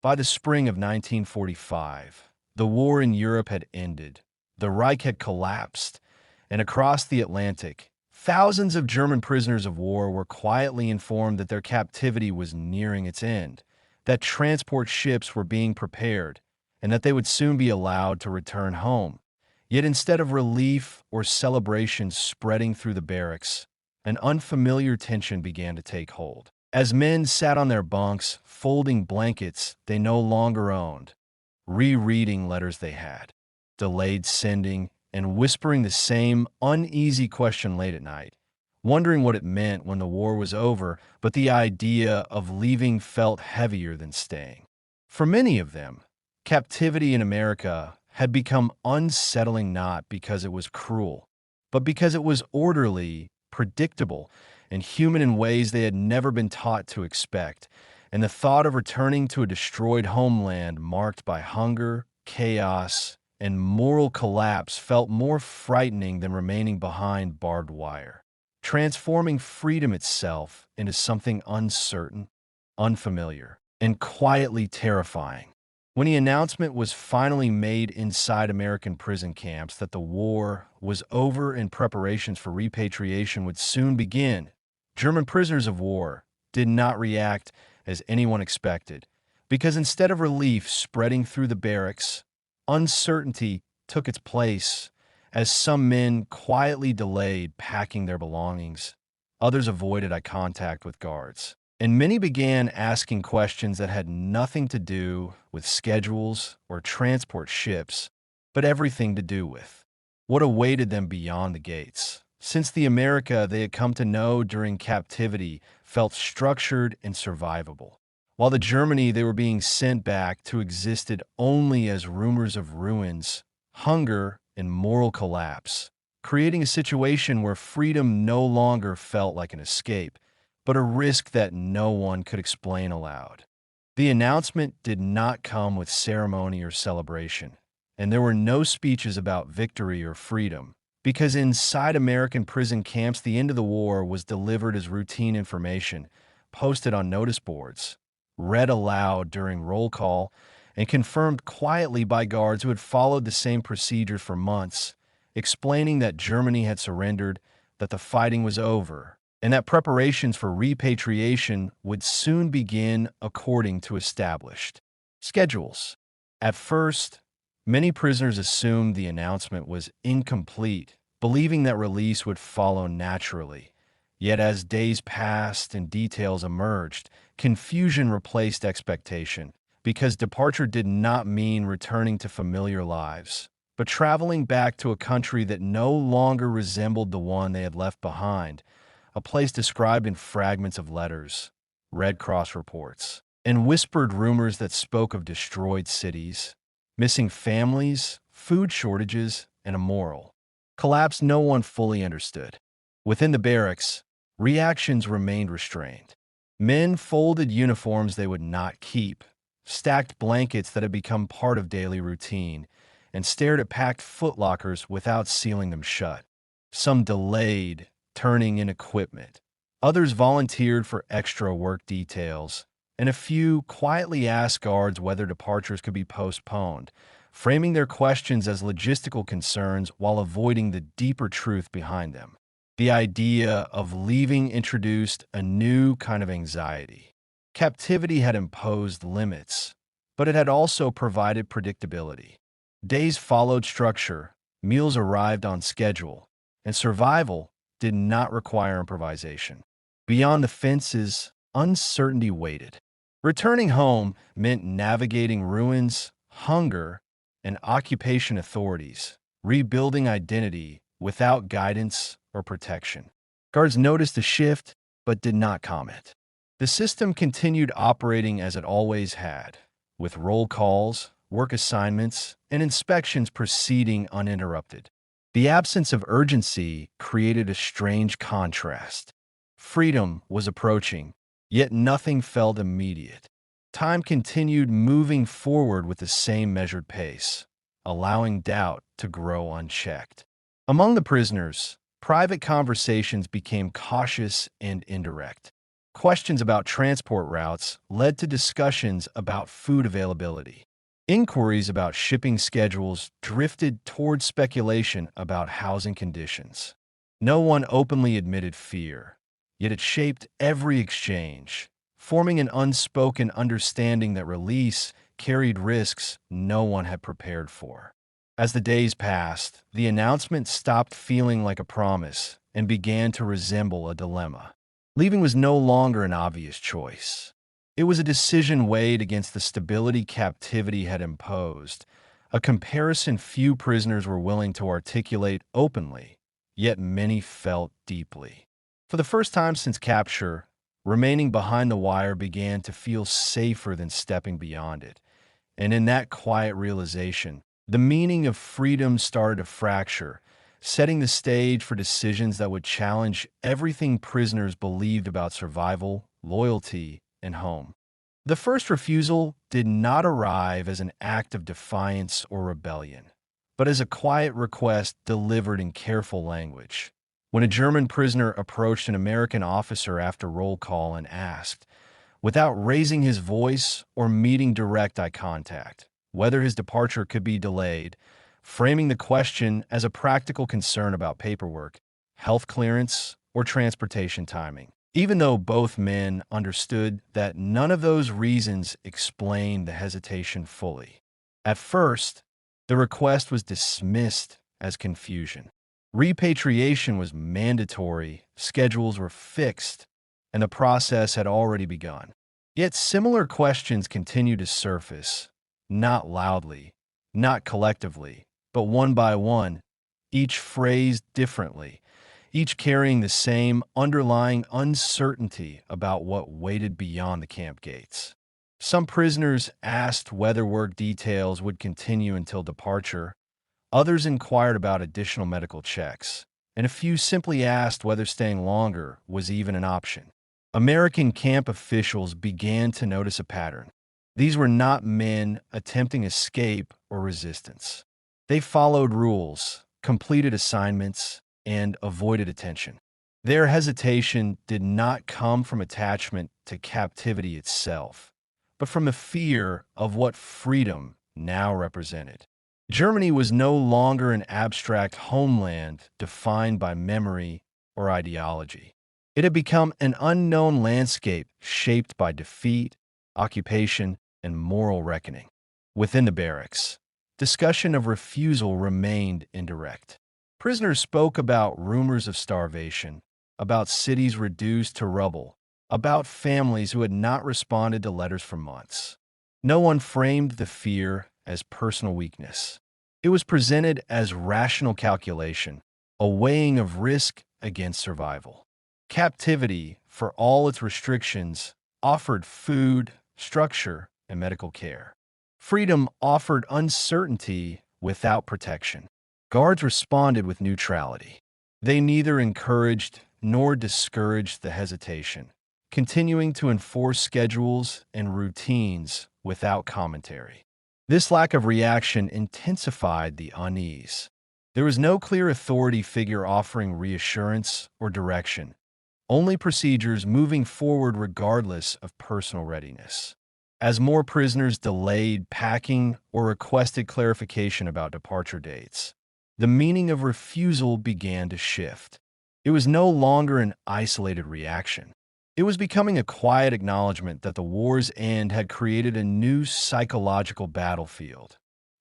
By the spring of 1945, the war in Europe had ended, the Reich had collapsed, and across the Atlantic, thousands of German prisoners of war were quietly informed that their captivity was nearing its end, that transport ships were being prepared, and that they would soon be allowed to return home. Yet instead of relief or celebration spreading through the barracks, an unfamiliar tension began to take hold. As men sat on their bunks, folding blankets they no longer owned, rereading letters they had, delayed sending, and whispering the same uneasy question late at night, wondering what it meant when the war was over, but the idea of leaving felt heavier than staying. For many of them, captivity in America had become unsettling not because it was cruel, but because it was orderly, predictable, and human in ways they had never been taught to expect, and the thought of returning to a destroyed homeland marked by hunger, chaos, and moral collapse felt more frightening than remaining behind barbed wire, transforming freedom itself into something uncertain, unfamiliar, and quietly terrifying. When the announcement was finally made inside American prison camps that the war was over and preparations for repatriation would soon begin, German prisoners of war did not react as anyone expected, because instead of relief spreading through the barracks, uncertainty took its place as some men quietly delayed packing their belongings. Others avoided eye contact with guards, and many began asking questions that had nothing to do with schedules or transport ships, but everything to do with what awaited them beyond the gates. Since the America they had come to know during captivity felt structured and survivable, while the Germany they were being sent back to existed only as rumors of ruins, hunger, and moral collapse, creating a situation where freedom no longer felt like an escape, but a risk that no one could explain aloud. The announcement did not come with ceremony or celebration, and there were no speeches about victory or freedom, because inside American prison camps, the end of the war was delivered as routine information, posted on notice boards, read aloud during roll call, and confirmed quietly by guards who had followed the same procedures for months, explaining that Germany had surrendered, that the fighting was over, and that preparations for repatriation would soon begin according to established schedules. At first, many prisoners assumed the announcement was incomplete, believing that release would follow naturally. Yet as days passed and details emerged, confusion replaced expectation, because departure did not mean returning to familiar lives, but traveling back to a country that no longer resembled the one they had left behind, a place described in fragments of letters, Red Cross reports, and whispered rumors that spoke of destroyed cities, missing families, food shortages, and a moral collapse no one fully understood. Within the barracks, reactions remained restrained. Men folded uniforms they would not keep, stacked blankets that had become part of daily routine, and stared at packed footlockers without sealing them shut. Some delayed turning in equipment. Others volunteered for extra work details, and a few quietly asked guards whether departures could be postponed, framing their questions as logistical concerns while avoiding the deeper truth behind them. The idea of leaving introduced a new kind of anxiety. Captivity had imposed limits, but it had also provided predictability. Days followed structure, meals arrived on schedule, and survival did not require improvisation. Beyond the fences, uncertainty waited. Returning home meant navigating ruins, hunger, and occupation authorities, rebuilding identity without guidance or protection. Guards noticed the shift, but did not comment. The system continued operating as it always had, with roll calls, work assignments, and inspections proceeding uninterrupted. The absence of urgency created a strange contrast. Freedom was approaching, yet nothing felt immediate. Time continued moving forward with the same measured pace, allowing doubt to grow unchecked. Among the prisoners, private conversations became cautious and indirect. Questions about transport routes led to discussions about food availability. Inquiries about shipping schedules drifted toward speculation about housing conditions. No one openly admitted fear, yet it shaped every exchange, forming an unspoken understanding that release carried risks no one had prepared for. As the days passed, the announcement stopped feeling like a promise and began to resemble a dilemma. Leaving was no longer an obvious choice. It was a decision weighed against the stability captivity had imposed, a comparison few prisoners were willing to articulate openly, yet many felt deeply. For the first time since capture, remaining behind the wire began to feel safer than stepping beyond it. And in that quiet realization, the meaning of freedom started to fracture, setting the stage for decisions that would challenge everything prisoners believed about survival, loyalty, and home. The first refusal did not arrive as an act of defiance or rebellion, but as a quiet request delivered in careful language. When a German prisoner approached an American officer after roll call and asked, without raising his voice or meeting direct eye contact, whether his departure could be delayed, framing the question as a practical concern about paperwork, health clearance, or transportation timing. Even though both men understood that none of those reasons explained the hesitation fully. At first, the request was dismissed as confusion. Repatriation was mandatory, schedules were fixed, and the process had already begun. Yet similar questions continued to surface, not loudly, not collectively, but one by one, each phrased differently, each carrying the same underlying uncertainty about what waited beyond the camp gates. Some prisoners asked whether work details would continue until departure, others inquired about additional medical checks, and a few simply asked whether staying longer was even an option. American camp officials began to notice a pattern. These were not men attempting escape or resistance. They followed rules, completed assignments, and avoided attention. Their hesitation did not come from attachment to captivity itself, but from the fear of what freedom now represented. Germany was no longer an abstract homeland defined by memory or ideology. It had become an unknown landscape shaped by defeat, occupation, and moral reckoning. Within the barracks, discussion of refusal remained indirect. Prisoners spoke about rumors of starvation, about cities reduced to rubble, about families who had not responded to letters for months. No one framed the fear as personal weakness. It was presented as rational calculation, a weighing of risk against survival. Captivity, for all its restrictions, offered food, structure, and medical care. Freedom offered uncertainty without protection. Guards responded with neutrality. They neither encouraged nor discouraged the hesitation, continuing to enforce schedules and routines without commentary. This lack of reaction intensified the unease. There was no clear authority figure offering reassurance or direction, only procedures moving forward regardless of personal readiness. As more prisoners delayed packing or requested clarification about departure dates, the meaning of refusal began to shift. It was no longer an isolated reaction. It was becoming a quiet acknowledgement that the war's end had created a new psychological battlefield,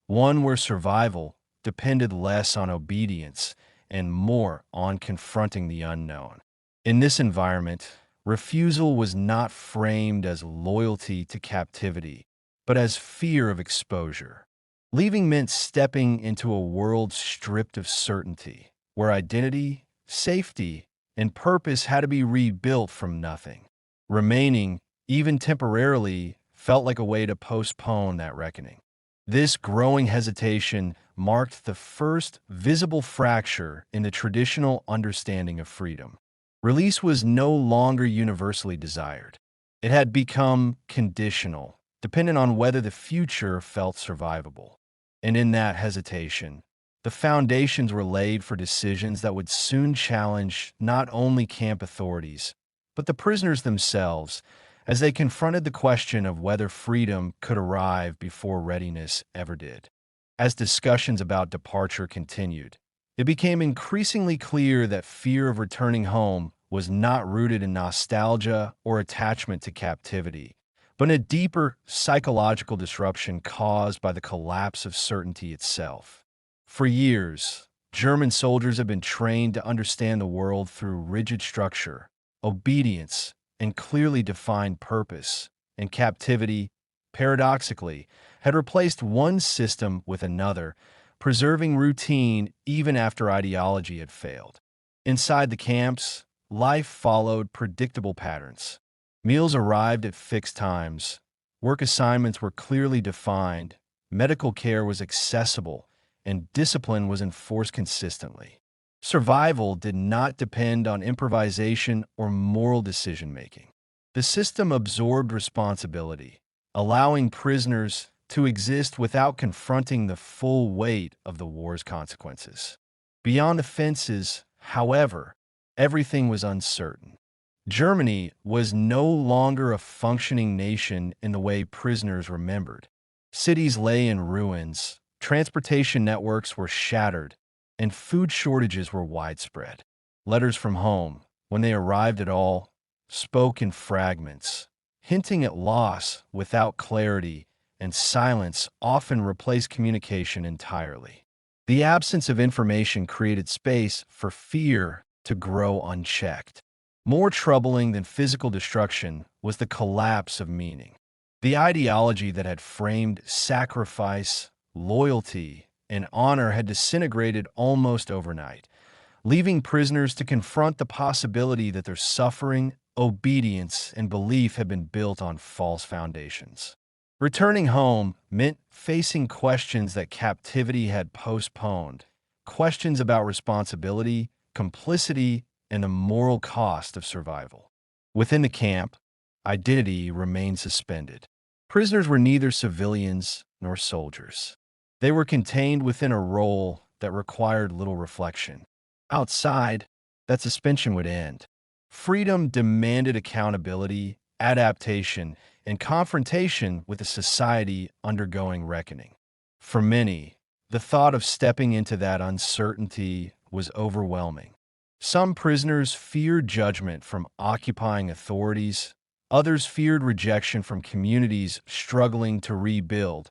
one where survival depended less on obedience and more on confronting the unknown. In this environment, refusal was not framed as loyalty to captivity, but as fear of exposure. Leaving meant stepping into a world stripped of certainty, where identity, safety, and purpose had to be rebuilt from nothing. Remaining, even temporarily, felt like a way to postpone that reckoning. This growing hesitation marked the first visible fracture in the traditional understanding of freedom. Release was no longer universally desired. It had become conditional, dependent on whether the future felt survivable. And in that hesitation, the foundations were laid for decisions that would soon challenge not only camp authorities, but the prisoners themselves, as they confronted the question of whether freedom could arrive before readiness ever did. As discussions about departure continued, it became increasingly clear that fear of returning home was not rooted in nostalgia or attachment to captivity, but in a deeper psychological disruption caused by the collapse of certainty itself. For years, German soldiers have been trained to understand the world through rigid structure, obedience, and clearly defined purpose, and captivity, paradoxically, had replaced one system with another, preserving routine even after ideology had failed. Inside the camps, life followed predictable patterns. Meals arrived at fixed times, work assignments were clearly defined, medical care was accessible, and discipline was enforced consistently. Survival did not depend on improvisation or moral decision-making. The system absorbed responsibility, allowing prisoners to exist without confronting the full weight of the war's consequences. Beyond offenses, however, everything was uncertain. Germany was no longer a functioning nation in the way prisoners remembered. Cities lay in ruins, transportation networks were shattered, and food shortages were widespread. Letters from home, when they arrived at all, spoke in fragments, hinting at loss without clarity, and silence often replaced communication entirely. The absence of information created space for fear to grow unchecked. More troubling than physical destruction was the collapse of meaning. The ideology that had framed sacrifice, loyalty, and honor had disintegrated almost overnight, leaving prisoners to confront the possibility that their suffering, obedience, and belief had been built on false foundations. Returning home meant facing questions that captivity had postponed, questions about responsibility, complicity, and the moral cost of survival. Within the camp, identity remained suspended. Prisoners were neither civilians nor soldiers. They were contained within a role that required little reflection. Outside, that suspension would end. Freedom demanded accountability, adaptation, and confrontation with a society undergoing reckoning. For many, the thought of stepping into that uncertainty was overwhelming. Some prisoners feared judgment from occupying authorities, others feared rejection from communities struggling to rebuild,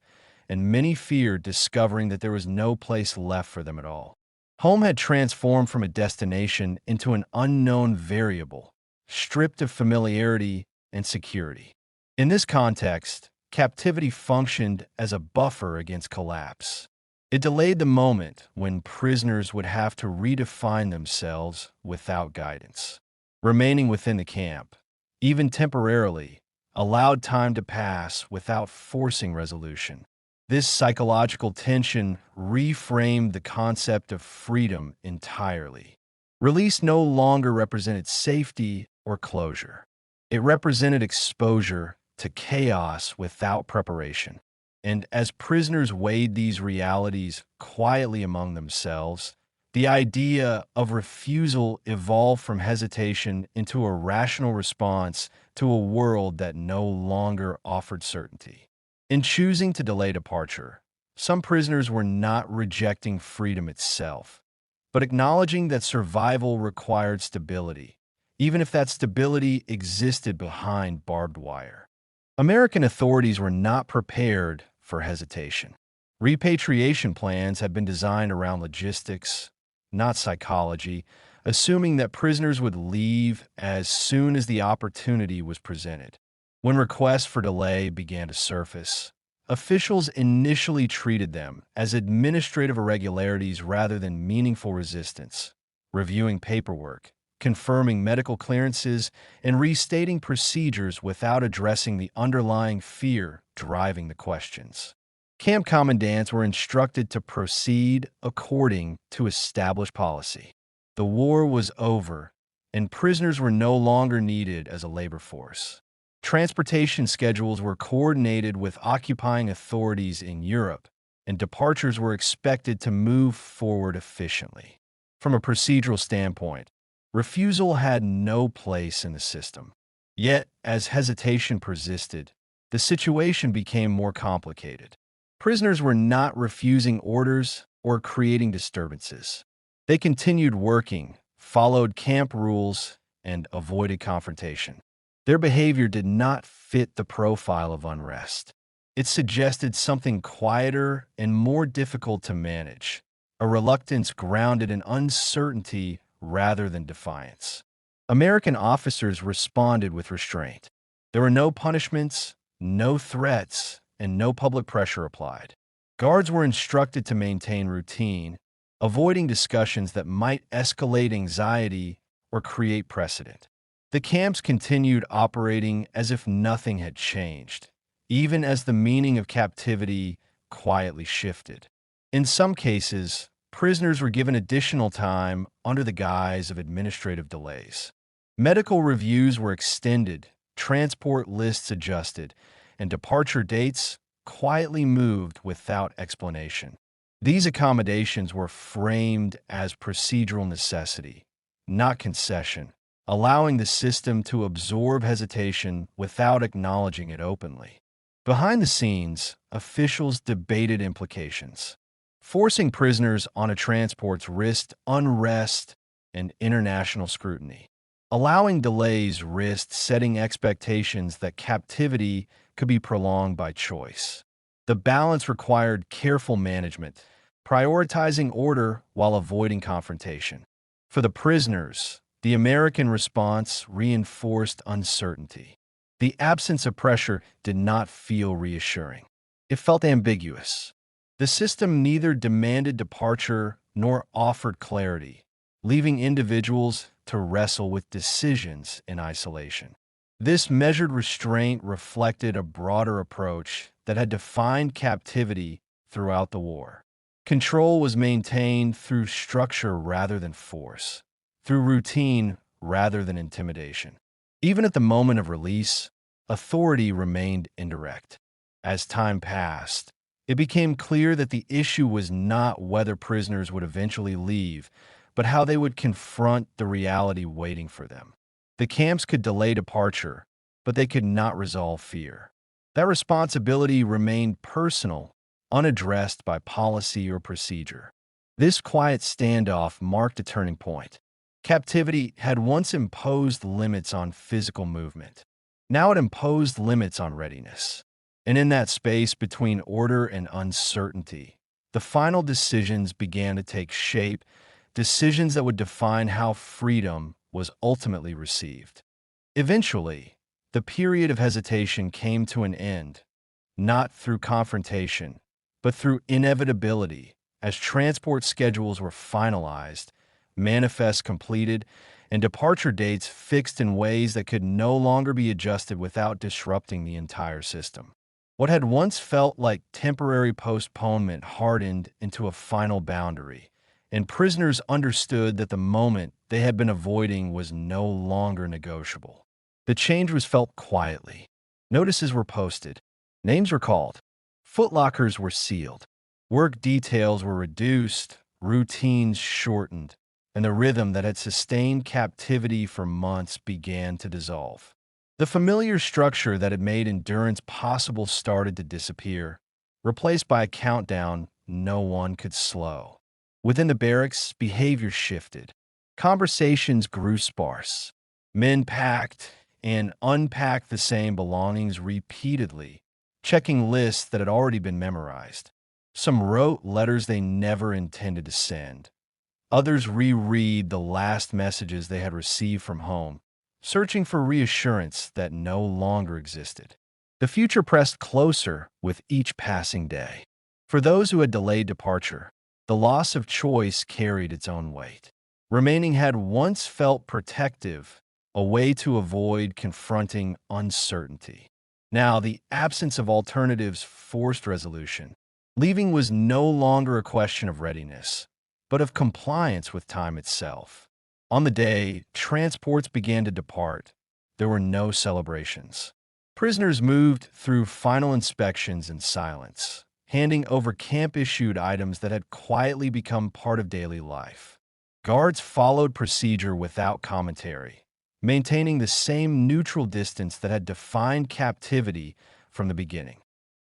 and many feared discovering that there was no place left for them at all. Home had transformed from a destination into an unknown variable, stripped of familiarity and security. In this context, captivity functioned as a buffer against collapse. It delayed the moment when prisoners would have to redefine themselves without guidance. Remaining within the camp, even temporarily, allowed time to pass without forcing resolution. This psychological tension reframed the concept of freedom entirely. Release no longer represented safety or closure. It represented exposure to chaos without preparation. And as prisoners weighed these realities quietly among themselves, the idea of refusal evolved from hesitation into a rational response to a world that no longer offered certainty. In choosing to delay departure, some prisoners were not rejecting freedom itself, but acknowledging that survival required stability, even if that stability existed behind barbed wire. American authorities were not prepared for hesitation. Repatriation plans had been designed around logistics, not psychology, assuming that prisoners would leave as soon as the opportunity was presented. When requests for delay began to surface, officials initially treated them as administrative irregularities rather than meaningful resistance, reviewing paperwork, confirming medical clearances, and restating procedures without addressing the underlying fear driving the questions. Camp commandants were instructed to proceed according to established policy. The war was over, and prisoners were no longer needed as a labor force. Transportation schedules were coordinated with occupying authorities in Europe, and departures were expected to move forward efficiently. From a procedural standpoint, Refusal had no place in the system. Yet, as hesitation persisted, the situation became more complicated. Prisoners were not refusing orders or creating disturbances. They continued working, followed camp rules, and avoided confrontation. Their behavior did not fit the profile of unrest. It suggested something quieter and more difficult to manage, a reluctance grounded in uncertainty rather than defiance. American officers responded with restraint. There were no punishments, no threats, and no public pressure applied. Guards were instructed to maintain routine, avoiding discussions that might escalate anxiety or create precedent. The camps continued operating as if nothing had changed, even as the meaning of captivity quietly shifted. In some cases, prisoners were given additional time under the guise of administrative delays. Medical reviews were extended, transport lists adjusted, and departure dates quietly moved without explanation. These accommodations were framed as procedural necessity, not concession, allowing the system to absorb hesitation without acknowledging it openly. Behind the scenes, officials debated implications. Forcing prisoners onto transports risked unrest and international scrutiny. Allowing delays risked setting expectations that captivity could be prolonged by choice. The balance required careful management, prioritizing order while avoiding confrontation. For the prisoners, the American response reinforced uncertainty. The absence of pressure did not feel reassuring. It felt ambiguous. The system neither demanded departure nor offered clarity, leaving individuals to wrestle with decisions in isolation. This measured restraint reflected a broader approach that had defined captivity throughout the war. Control was maintained through structure rather than force, through routine rather than intimidation. Even at the moment of release, authority remained indirect. As time passed, it became clear that the issue was not whether prisoners would eventually leave, but how they would confront the reality waiting for them. The camps could delay departure, but they could not resolve fear. That responsibility remained personal, unaddressed by policy or procedure. This quiet standoff marked a turning point. Captivity had once imposed limits on physical movement. Now it imposed limits on readiness. And in that space between order and uncertainty, the final decisions began to take shape, decisions that would define how freedom was ultimately received. Eventually, the period of hesitation came to an end, not through confrontation, but through inevitability, as transport schedules were finalized, manifests completed, and departure dates fixed in ways that could no longer be adjusted without disrupting the entire system. What had once felt like temporary postponement hardened into a final boundary, and prisoners understood that the moment they had been avoiding was no longer negotiable. The change was felt quietly. Notices were posted. Names were called. Footlockers were sealed. Work details were reduced, routines shortened, and the rhythm that had sustained captivity for months began to dissolve. The familiar structure that had made endurance possible started to disappear, replaced by a countdown no one could slow. Within the barracks, behavior shifted. Conversations grew sparse. Men packed and unpacked the same belongings repeatedly, checking lists that had already been memorized. Some wrote letters they never intended to send. Others reread the last messages they had received from home, searching for reassurance that no longer existed. The future pressed closer with each passing day. For those who had delayed departure, the loss of choice carried its own weight. Remaining had once felt protective, a way to avoid confronting uncertainty. Now, the absence of alternatives forced resolution. Leaving was no longer a question of readiness, but of compliance with time itself. On the day transports began to depart, there were no celebrations. Prisoners moved through final inspections in silence, handing over camp-issued items that had quietly become part of daily life. Guards followed procedure without commentary, maintaining the same neutral distance that had defined captivity from the beginning.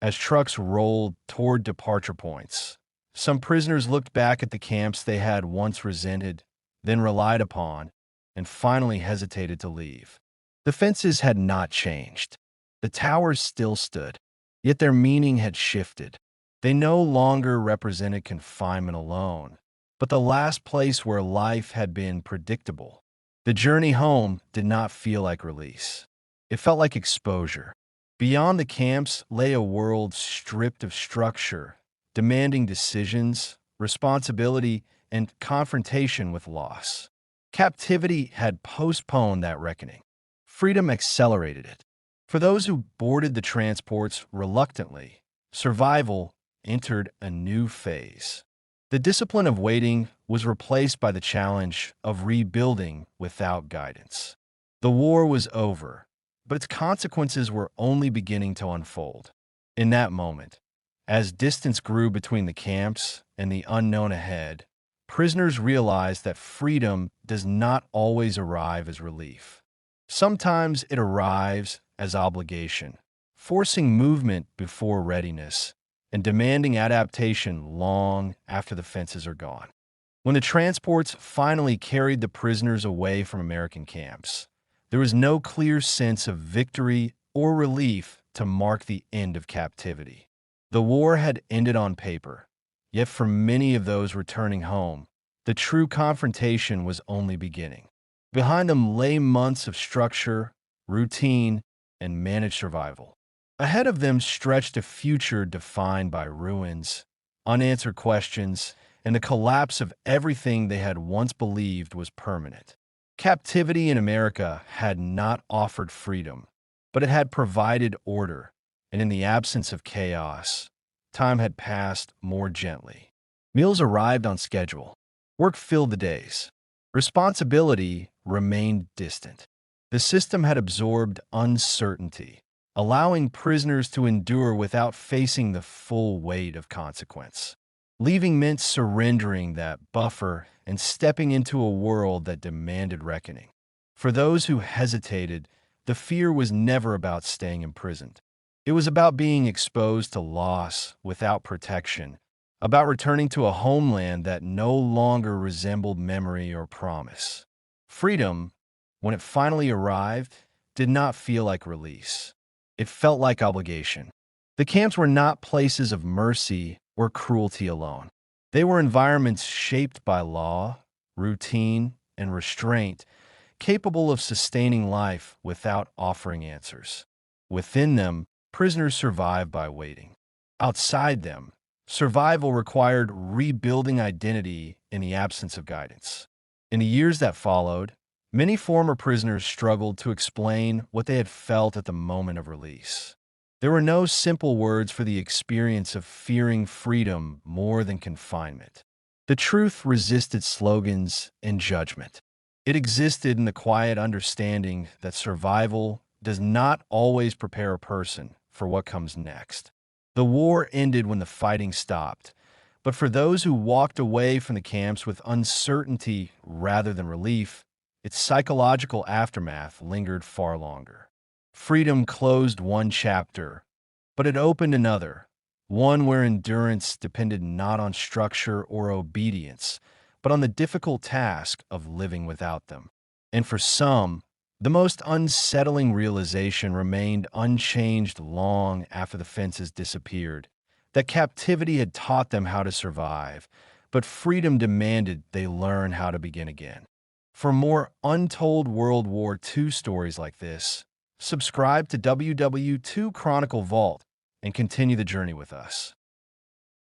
As trucks rolled toward departure points, some prisoners looked back at the camps they had once resented, then relied upon, and finally hesitated to leave. The fences had not changed. The towers still stood, yet their meaning had shifted. They no longer represented confinement alone, but the last place where life had been predictable. The journey home did not feel like release. It felt like exposure. Beyond the camps lay a world stripped of structure, demanding decisions, responsibility, and confrontation with loss. Captivity had postponed that reckoning. Freedom accelerated it. For those who boarded the transports reluctantly, survival entered a new phase. The discipline of waiting was replaced by the challenge of rebuilding without guidance. The war was over, but its consequences were only beginning to unfold. In that moment, as distance grew between the camps and the unknown ahead, prisoners realized that freedom does not always arrive as relief. Sometimes it arrives as obligation, forcing movement before readiness, and demanding adaptation long after the fences are gone. When the transports finally carried the prisoners away from American camps, there was no clear sense of victory or relief to mark the end of captivity. The war had ended on paper, yet for many of those returning home, the true confrontation was only beginning. Behind them lay months of structure, routine, and managed survival. Ahead of them stretched a future defined by ruins, unanswered questions, and the collapse of everything they had once believed was permanent. Captivity in America had not offered freedom, but it had provided order, and in the absence of chaos, time had passed more gently. Meals arrived on schedule. Work filled the days. Responsibility remained distant. The system had absorbed uncertainty, allowing prisoners to endure without facing the full weight of consequence. Leaving meant surrendering that buffer and stepping into a world that demanded reckoning. For those who hesitated, the fear was never about staying imprisoned. It was about being exposed to loss without protection, about returning to a homeland that no longer resembled memory or promise. Freedom, when it finally arrived, did not feel like release. It felt like obligation. The camps were not places of mercy or cruelty alone. They were environments shaped by law, routine, and restraint, capable of sustaining life without offering answers. Within them, prisoners survived by waiting. Outside them, survival required rebuilding identity in the absence of guidance. In the years that followed, many former prisoners struggled to explain what they had felt at the moment of release. There were no simple words for the experience of fearing freedom more than confinement. The truth resisted slogans and judgment. It existed in the quiet understanding that survival does not always prepare a person for what comes next. The war ended when the fighting stopped, but for those who walked away from the camps with uncertainty rather than relief, its psychological aftermath lingered far longer. Freedom closed one chapter, but it opened another, one where endurance depended not on structure or obedience, but on the difficult task of living without them. And for some, the most unsettling realization remained unchanged long after the fences disappeared, that captivity had taught them how to survive, but freedom demanded they learn how to begin again. For more untold World War II stories like this, subscribe to WWII Chronicle Vault and continue the journey with us.